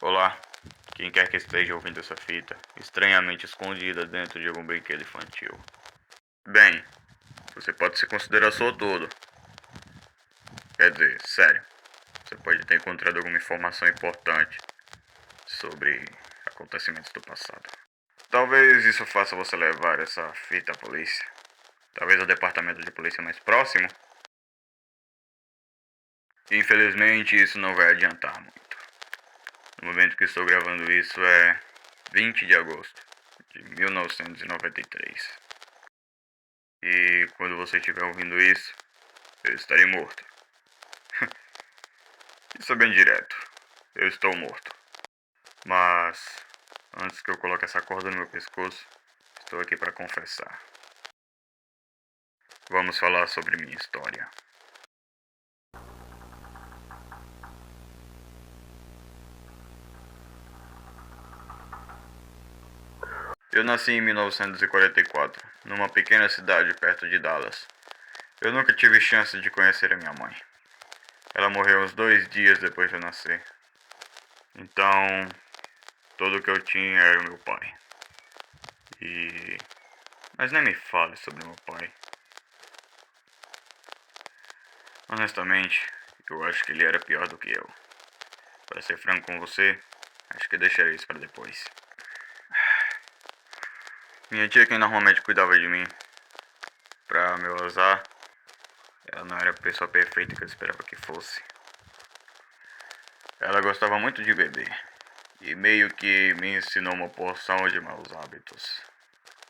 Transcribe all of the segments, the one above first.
Olá, quem quer que esteja ouvindo essa fita, estranhamente escondida dentro de algum brinquedo infantil. Bem, você pode se considerar sortudo. Quer dizer, sério, você pode ter encontrado alguma informação importante sobre acontecimentos do passado. Talvez isso faça você levar essa fita à polícia. Talvez ao departamento de polícia mais próximo. Infelizmente, isso não vai adiantar muito. No momento que estou gravando isso é 20 de agosto de 1993. E quando você estiver ouvindo isso, eu estarei morto. Isso é bem direto. Eu estou morto. Mas, antes que eu coloque essa corda no meu pescoço, estou aqui para confessar. Vamos falar sobre minha história. Eu nasci em 1944, numa pequena cidade perto de Dallas. Eu nunca tive chance de conhecer a minha mãe. Ela morreu uns 2 dias depois de eu nascer. Então, tudo que eu tinha era o meu pai. Mas nem me fale sobre meu pai. Honestamente, eu acho que ele era pior do que eu. Para ser franco com você, acho que deixarei isso para depois. Minha tia, quem normalmente cuidava de mim, pra meu azar, ela não era a pessoa perfeita que eu esperava que fosse. Ela gostava muito de beber e meio que me ensinou uma porção de maus hábitos.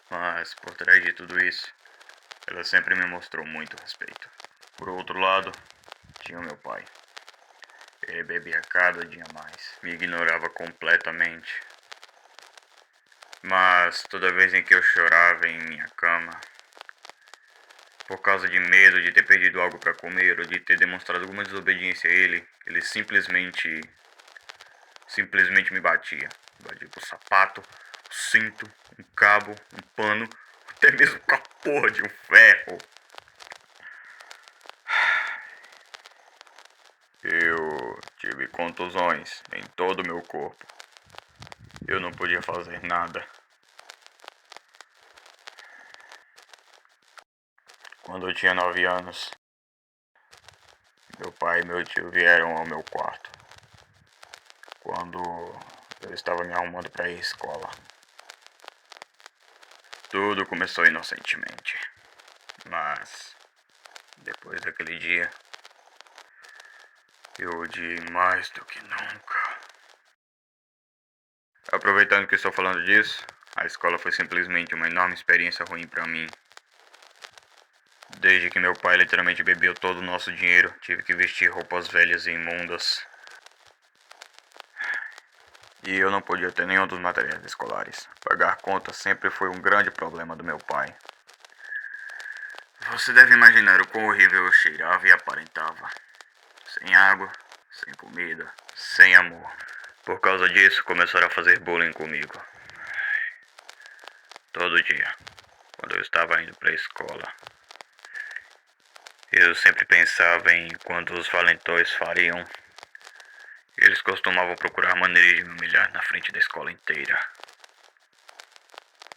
Mas por trás de tudo isso, ela sempre me mostrou muito respeito. Por outro lado, tinha o meu pai. Ele bebia cada dia mais, me ignorava completamente. Mas toda vez em que eu chorava em minha cama, por causa de medo de ter perdido algo para comer ou de ter demonstrado alguma desobediência a ele, ele simplesmente me batia. Batia com o sapato, o cinto, um cabo, um pano, até mesmo com a porra de um ferro. Eu tive contusões em todo o meu corpo. Eu não podia fazer nada. Quando eu tinha 9 anos, meu pai e meu tio vieram ao meu quarto. Quando eu estava me arrumando para ir à escola. Tudo começou inocentemente. Mas, depois daquele dia, eu odiei mais do que nunca. Aproveitando que estou falando disso, a escola foi simplesmente uma enorme experiência ruim para mim. Desde que meu pai literalmente bebeu todo o nosso dinheiro, tive que vestir roupas velhas e imundas. E eu não podia ter nenhum dos materiais escolares. Pagar contas sempre foi um grande problema do meu pai. Você deve imaginar o quão horrível eu cheirava e aparentava. Sem água, sem comida, sem amor. Por causa disso, começaram a fazer bullying comigo. Todo dia, quando eu estava indo para a escola. Eu sempre pensava em quando os valentões fariam. Eles costumavam procurar maneiras de me humilhar na frente da escola inteira.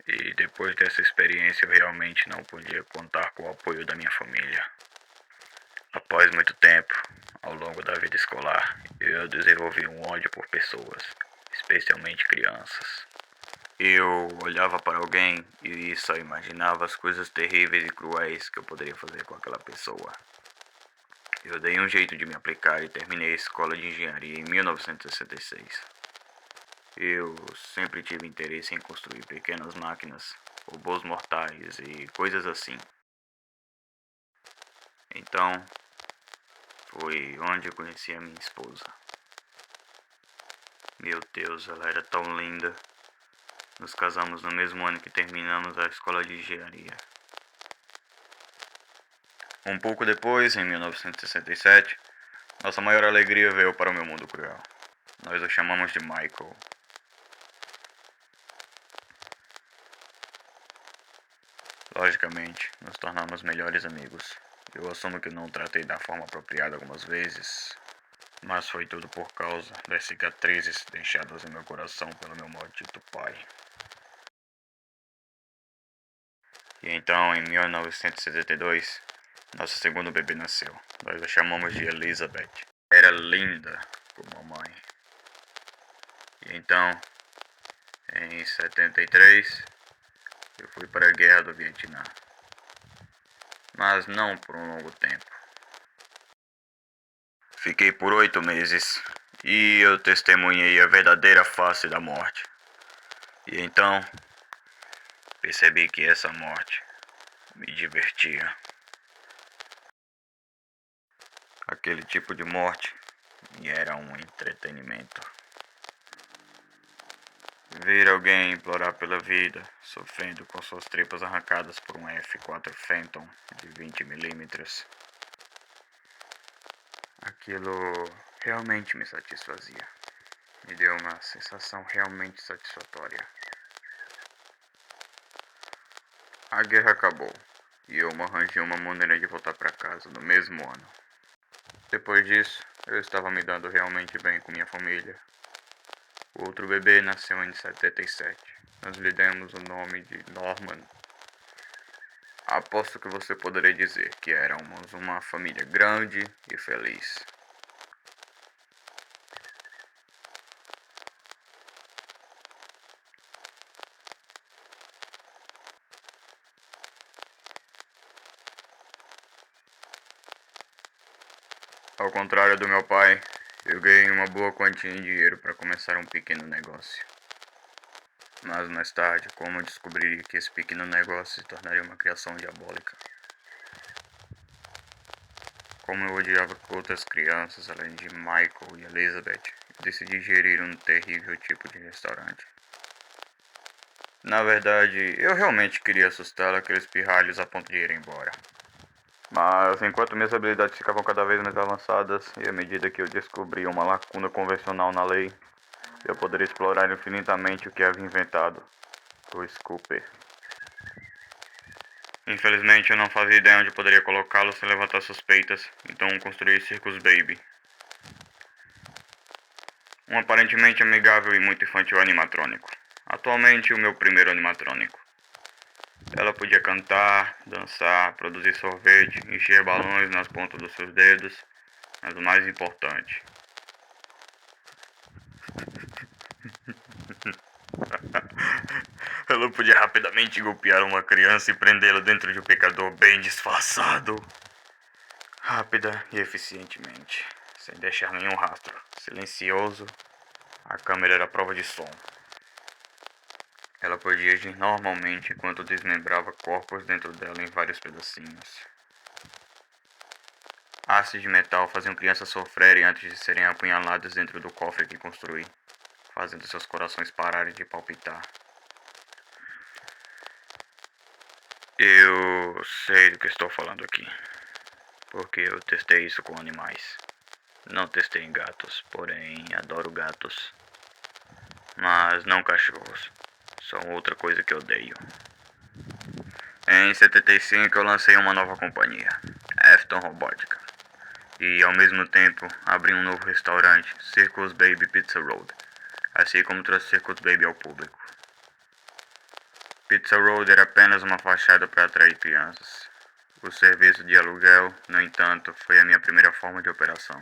E depois dessa experiência eu realmente não podia contar com o apoio da minha família. Após muito tempo, ao longo da vida escolar, eu desenvolvi um ódio por pessoas, especialmente crianças. Eu olhava para alguém e só imaginava as coisas terríveis e cruéis que eu poderia fazer com aquela pessoa. Eu dei um jeito de me aplicar e terminei a escola de engenharia em 1966. Eu sempre tive interesse em construir pequenas máquinas, robôs mortais e coisas assim. Então, foi onde eu conheci a minha esposa. Meu Deus, ela era tão linda. Nos casamos no mesmo ano que terminamos a escola de engenharia. Um pouco depois, em 1967, nossa maior alegria veio para o meu mundo cruel. Nós o chamamos de Michael. Logicamente, nos tornamos melhores amigos. Eu assumo que não tratei da forma apropriada algumas vezes, Mas foi tudo por causa das cicatrizes deixadas em meu coração pelo meu maldito pai. E então, em 1972, nosso segundo bebê nasceu. Nós a chamamos de Elizabeth. Era linda como a mãe. E então, em 73, eu fui para a guerra do Vietnã. Mas não por um longo tempo. Fiquei por 8 meses e eu testemunhei a verdadeira face da morte. E então, percebi que essa morte me divertia. Aquele tipo de morte era um entretenimento. Ver alguém implorar pela vida, sofrendo com suas tripas arrancadas por um F4 Phantom de 20 milímetros. Aquilo realmente me satisfazia. Me deu uma sensação realmente satisfatória. A guerra acabou e eu me arranjei uma maneira de voltar para casa no mesmo ano. Depois disso, eu estava me dando realmente bem com minha família. O outro bebê nasceu em 77. Nós lhe demos o nome de Norman. Aposto que você poderia dizer que éramos uma família grande e feliz. Ao contrário do meu pai, eu ganhei uma boa quantia em dinheiro para começar um pequeno negócio. Mas mais tarde, como eu descobri que esse pequeno negócio se tornaria uma criação diabólica. Como eu odiava outras crianças, além de Michael e Elizabeth, eu decidi gerir um terrível tipo de restaurante. Na verdade, eu realmente queria assustar aqueles pirralhos a ponto de ir embora. Mas enquanto minhas habilidades ficavam cada vez mais avançadas e à medida que eu descobria uma lacuna convencional na lei, eu poderia explorar infinitamente o que havia inventado, o Scooper. Infelizmente eu não fazia ideia onde poderia colocá-lo sem levantar suspeitas, então construí Circus Baby. Um aparentemente amigável e muito infantil animatrônico. Atualmente o meu primeiro animatrônico. Ela podia cantar, dançar, produzir sorvete, encher balões nas pontas dos seus dedos, mas o mais importante, ela podia rapidamente golpear uma criança e prendê-la dentro de um pecador bem disfarçado. Rápida e eficientemente, sem deixar nenhum rastro. Silencioso, a câmera era prova de som. Ela podia agir normalmente enquanto desmembrava corpos dentro dela em vários pedacinhos. Hastes de metal faziam crianças sofrerem antes de serem apunhaladas dentro do cofre que construí, fazendo seus corações pararem de palpitar. Eu sei do que estou falando aqui, porque eu testei isso com animais. Não testei em gatos, porém adoro gatos. Mas não cachorros. São outra coisa que odeio. Em 75 eu lancei uma nova companhia, Afton Robótica. E ao mesmo tempo abri um novo restaurante, Circus Baby Pizza Road, assim como trouxe Circus Baby ao público. Pizza Road era apenas uma fachada para atrair crianças. O serviço de aluguel, no entanto, foi a minha primeira forma de operação.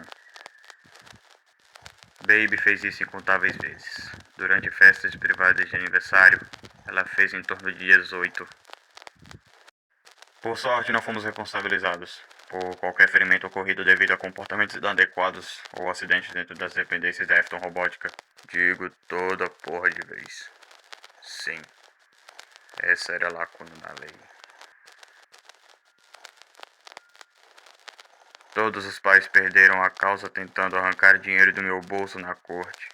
Baby fez isso incontáveis vezes. Durante festas privadas de aniversário, ela fez em torno de 18. Por sorte, não fomos responsabilizados por qualquer ferimento ocorrido devido a comportamentos inadequados ou acidentes dentro das dependências da Afton Robótica. Digo toda porra de vez. Sim, essa era a lacuna na lei. Todos os pais perderam a causa tentando arrancar dinheiro do meu bolso na corte.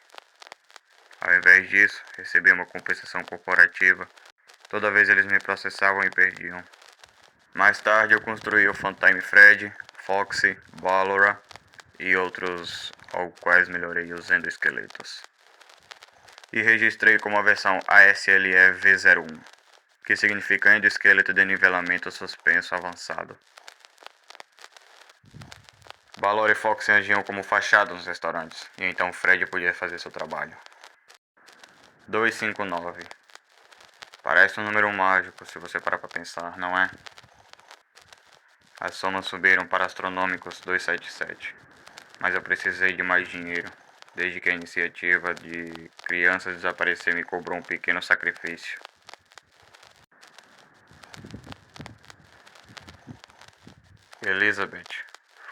Ao invés disso, recebi uma compensação corporativa. Toda vez eles me processavam e perdiam. Mais tarde eu construí o Funtime Fred, Foxy, Valora e outros ao quais melhorei usando esqueletos. E registrei como a versão ASLE V01, que significa Endoesqueleto de Nivelamento Suspenso Avançado. Balor e Fox agiam como fachada nos restaurantes, e então Fred podia fazer seu trabalho. 259. Parece um número mágico se você parar pra pensar, não é? As somas subiram para astronômicos 277. Mas eu precisei de mais dinheiro. Desde que a iniciativa de crianças desapareceu me cobrou um pequeno sacrifício. Elizabeth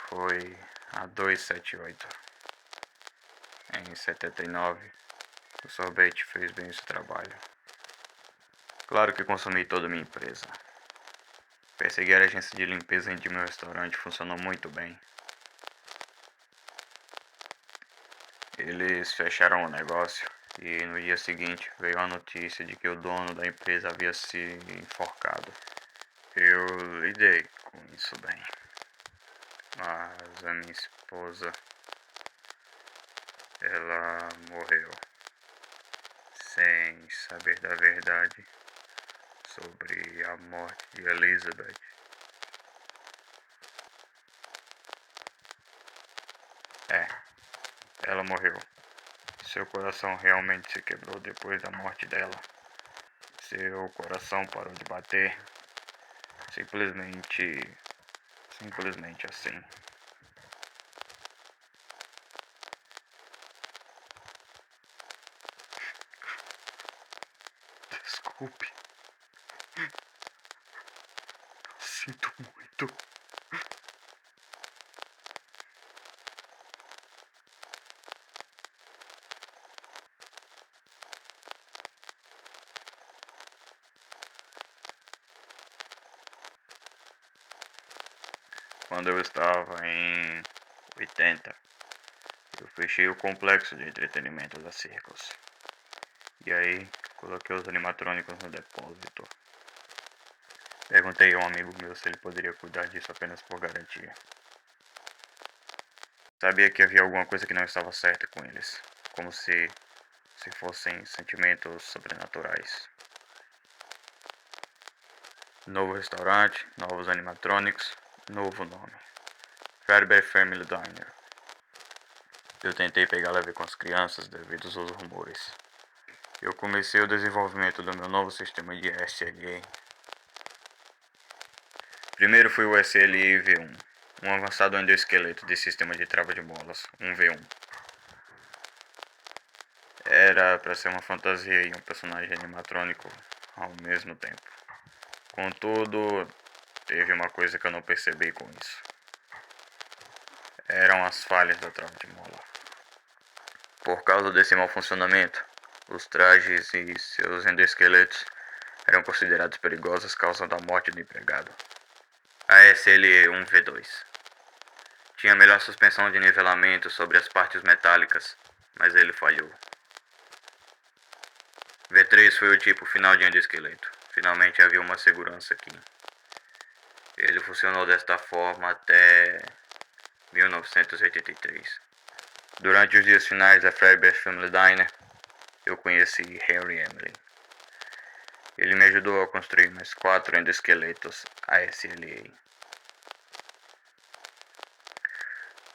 foi a 278. Em 79, o sorvete fez bem esse trabalho. Claro que consumi toda a minha empresa. Perseguir a agência de limpeza de meu restaurante funcionou muito bem. Eles fecharam o negócio e no dia seguinte veio a notícia de que o dono da empresa havia se enforcado. Eu lidei com isso bem, mas a minha esposa, ela morreu sem saber da verdade sobre a morte de Elizabeth. Ela morreu. Seu coração realmente se quebrou depois da morte dela. Seu coração parou de bater. Simplesmente assim. Desculpe. Sinto muito. Quando eu estava em 80, eu fechei o complexo de entretenimento da Circus. E aí, coloquei os animatrônicos no depósito. Perguntei a um amigo meu se ele poderia cuidar disso apenas por garantia. Sabia que havia alguma coisa que não estava certa com eles, como se fossem sentimentos sobrenaturais. Novo restaurante, novos animatronics, novo nome. Fazbear Family Diner. Eu tentei pegar leve com as crianças devido aos rumores. Eu comecei o desenvolvimento do meu novo sistema de SLA. Primeiro foi o SLA V1, um avançado endoesqueleto de sistema de trava de molas, um V1. Era para ser uma fantasia e um personagem animatrônico ao mesmo tempo. Contudo, teve uma coisa que eu não percebi com isso. Eram as falhas da trava de mola. Por causa desse mau funcionamento, os trajes e seus endoesqueletos eram considerados perigosos, causando a morte do empregado. A SLE-1V2 tinha melhor suspensão de nivelamento sobre as partes metálicas, mas ele falhou. V3 foi o tipo final de endoesqueleto. Finalmente havia uma segurança aqui. Ele funcionou desta forma até 1983. Durante os dias finais da Fazbear Family Diner, eu conheci Henry Emily. Ele me ajudou a construir mais 4 endoesqueletos ASLA.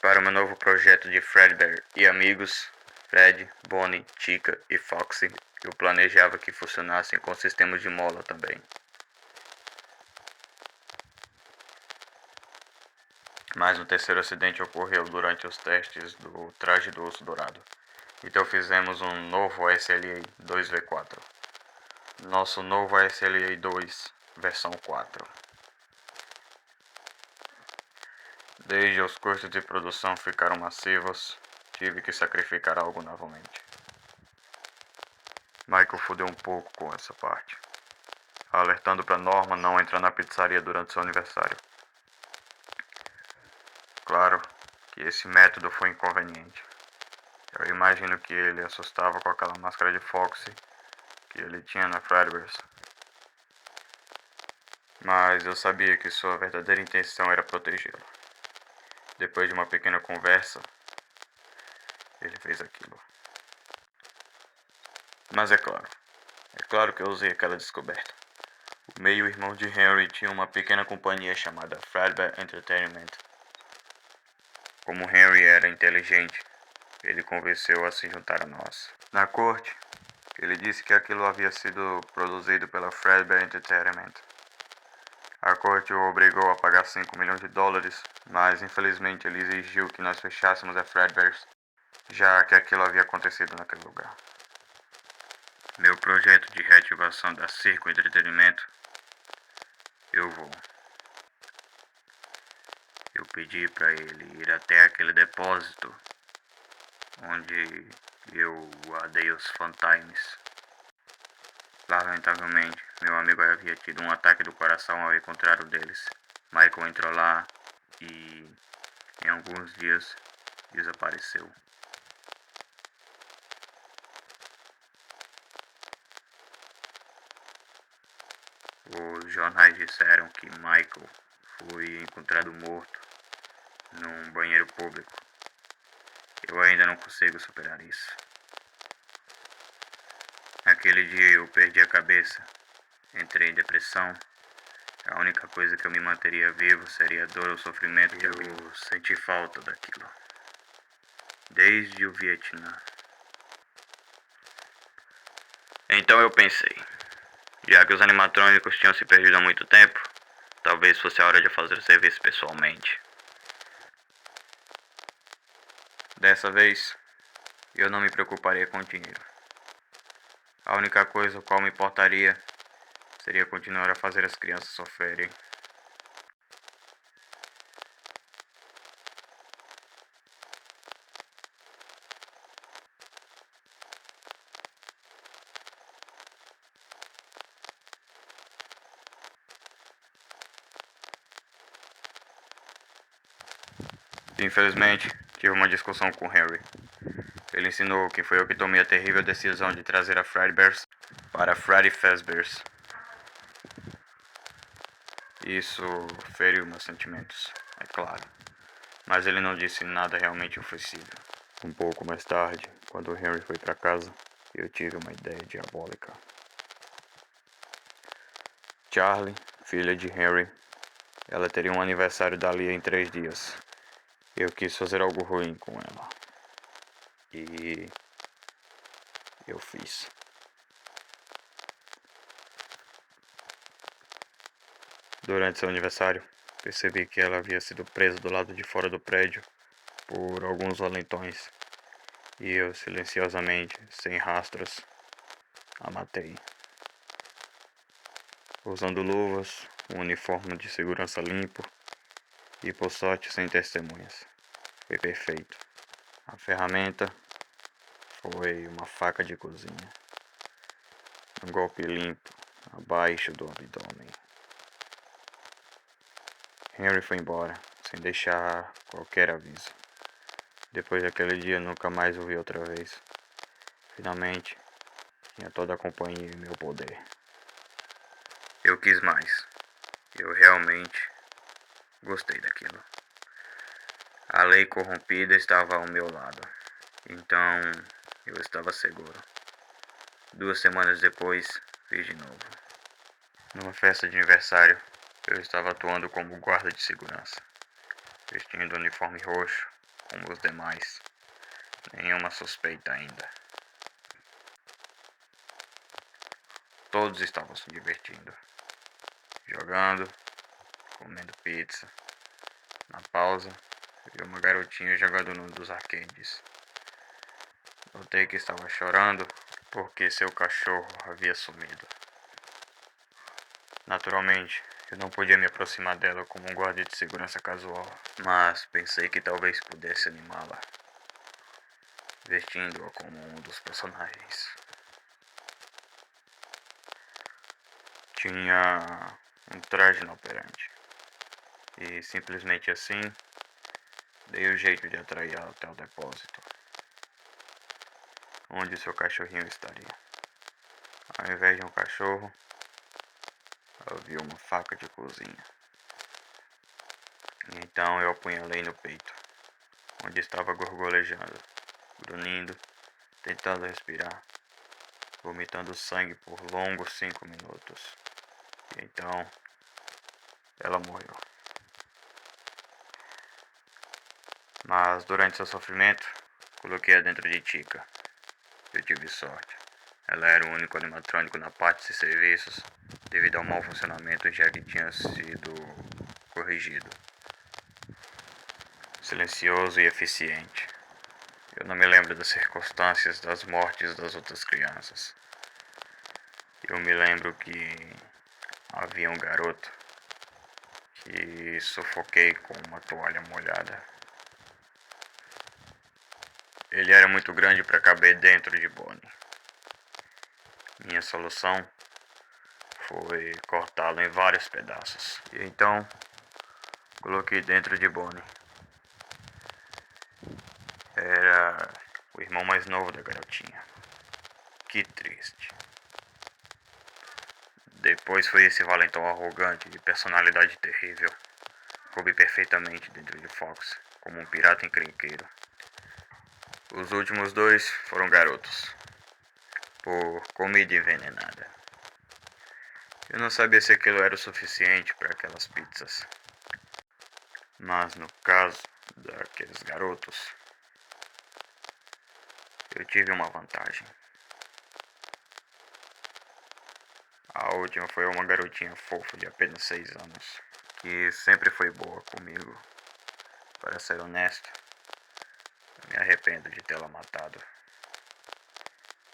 Para o meu novo projeto de Fazbear e amigos, Fred, Bonnie, Chica e Foxy, eu planejava que funcionassem com sistemas de mola também. Mas um terceiro acidente ocorreu durante os testes do traje do osso dourado. Então fizemos um novo SLA 2V4. Nosso novo SLA 2, versão 4. Desde os custos de produção ficaram massivos, tive que sacrificar algo novamente. Michael fudeu um pouco com essa parte, alertando para Norma não entrar na pizzaria durante seu aniversário. Claro que esse método foi inconveniente. Eu imagino que ele assustava com aquela máscara de Foxy que ele tinha na Fredbear's. Mas eu sabia que sua verdadeira intenção era protegê-lo. Depois de uma pequena conversa, ele fez aquilo. Mas é claro que eu usei aquela descoberta. O meio-irmão de Henry tinha uma pequena companhia chamada Fazbear Entertainment. Como Henry era inteligente, ele convenceu a se juntar a nós. Na corte, ele disse que aquilo havia sido produzido pela Fredbear Entertainment. A corte o obrigou a pagar 5 milhões de dólares, mas infelizmente ele exigiu que nós fechássemos a Fredbear's, já que aquilo havia acontecido naquele lugar. Meu projeto de reativação da Circo Entretenimento, eu pedi para ele ir até aquele depósito onde eu guardei os Fantimes. Lamentavelmente, meu amigo havia tido um ataque do coração ao encontrar o deles. Michael entrou lá e, em alguns dias, desapareceu. Os jornais disseram que Michael foi encontrado morto num banheiro público. Eu ainda não consigo superar isso. Naquele dia eu perdi a cabeça, entrei em depressão. A única coisa que eu me manteria vivo seria a dor ou o sofrimento que eu senti falta daquilo. Desde o Vietnã. Então eu pensei, já que os animatrônicos tinham se perdido há muito tempo, talvez fosse a hora de fazer o serviço pessoalmente. Dessa vez, eu não me preocuparia com o dinheiro. A única coisa com a qual me importaria seria continuar a fazer as crianças sofrerem. Infelizmente, tive uma discussão com Henry. Ele ensinou que foi eu que tomei a terrível decisão de trazer a Fredbear's para Freddy Fazbear's. Isso feriu meus sentimentos, é claro. Mas ele não disse nada realmente ofensivo. Um pouco mais tarde, quando o Henry foi para casa, eu tive uma ideia diabólica. Charlie, filha de Henry, ela teria um aniversário dali em 3 dias. Eu quis fazer algo ruim com ela. E eu fiz. Durante seu aniversário, percebi que ela havia sido presa do lado de fora do prédio por alguns valentões. E eu, silenciosamente, sem rastros, a matei. Usando luvas, um uniforme de segurança limpo e, por sorte, sem testemunhas. Foi perfeito. A ferramenta foi uma faca de cozinha. Um golpe limpo, abaixo do abdômen. Henry foi embora, sem deixar qualquer aviso. Depois daquele dia, nunca mais o vi outra vez. Finalmente, tinha toda a companhia em meu poder. Eu quis mais. Eu realmente gostei daquilo. A lei corrompida estava ao meu lado. Então, eu estava seguro. 2 semanas depois, fiz de novo. Numa festa de aniversário, eu estava atuando como guarda de segurança, vestindo uniforme roxo, como os demais. Nenhuma suspeita ainda. Todos estavam se divertindo, jogando, comendo pizza. Na pausa, vi uma garotinha jogando num dos arcades. Notei que estava chorando porque seu cachorro havia sumido. Naturalmente, eu não podia me aproximar dela como um guarda de segurança casual, mas pensei que talvez pudesse animá-la, vestindo-a como um dos personagens. Tinha um traje inoperante, e simplesmente assim, dei o jeito de atraí-la até o depósito, onde seu cachorrinho estaria. Ao invés de um cachorro, havia uma faca de cozinha. E então eu apunhalei no peito, onde estava gorgolejando, grunhindo, tentando respirar, vomitando sangue por longos 5 minutos. E então, ela morreu. Mas durante seu sofrimento, coloquei-a dentro de Tika. Eu tive sorte. Ela era o único animatrônico na parte de serviços, devido ao mau funcionamento já que tinha sido corrigido. Silencioso e eficiente. Eu não me lembro das circunstâncias das mortes das outras crianças. Eu me lembro que havia um garoto que sufoquei com uma toalha molhada. Ele era muito grande para caber dentro de Bonnie. Minha solução foi cortá-lo em vários pedaços. E então, coloquei dentro de Bonnie. Era o irmão mais novo da garotinha. Que triste. Depois foi esse valentão arrogante de personalidade terrível. Coube perfeitamente dentro de Fox, como um pirata encrenqueiro. Os últimos dois foram garotos, por comida envenenada. Eu não sabia se aquilo era o suficiente para aquelas pizzas. Mas no caso daqueles garotos, eu tive uma vantagem. A última foi uma garotinha fofa de apenas 6 anos, que sempre foi boa comigo. Para ser honesto, eu me arrependo de tê-la matado.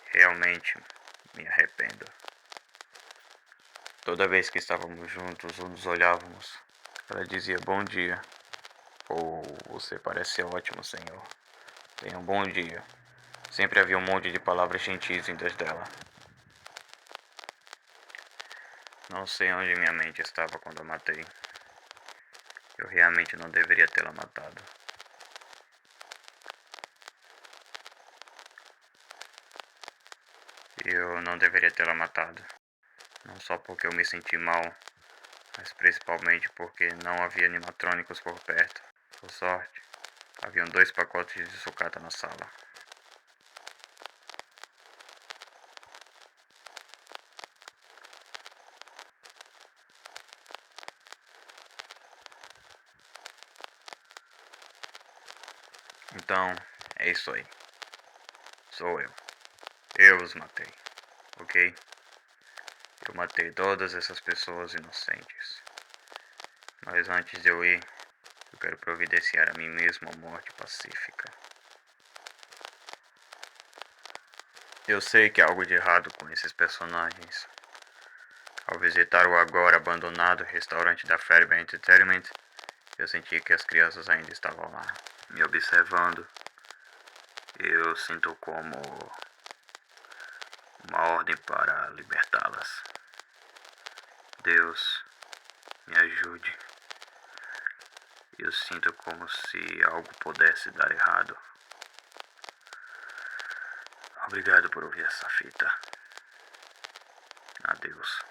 Realmente me arrependo. Toda vez que estávamos juntos ou nos olhávamos, ela dizia bom dia. Ou você parece ótimo, senhor. Tenha um bom dia. Sempre havia um monte de palavras gentis vindas dela. Não sei onde minha mente estava quando a matei. Eu realmente não deveria tê-la matado. Eu não deveria tê-la matado. Não só porque eu me senti mal, mas principalmente porque não havia animatrônicos por perto. Por sorte, haviam 2 pacotes de sucata na sala. Então, é isso aí. Sou eu. Eu os matei, ok? Eu matei todas essas pessoas inocentes. Mas antes de eu ir, eu quero providenciar a mim mesmo a morte pacífica. Eu sei que há algo de errado com esses personagens. Ao visitar o agora abandonado restaurante da Fairbank Entertainment, eu senti que as crianças ainda estavam lá, me observando. Eu sinto como uma ordem para libertá-las. Deus, me ajude. Eu sinto como se algo pudesse dar errado. Obrigado por ouvir essa fita. Adeus.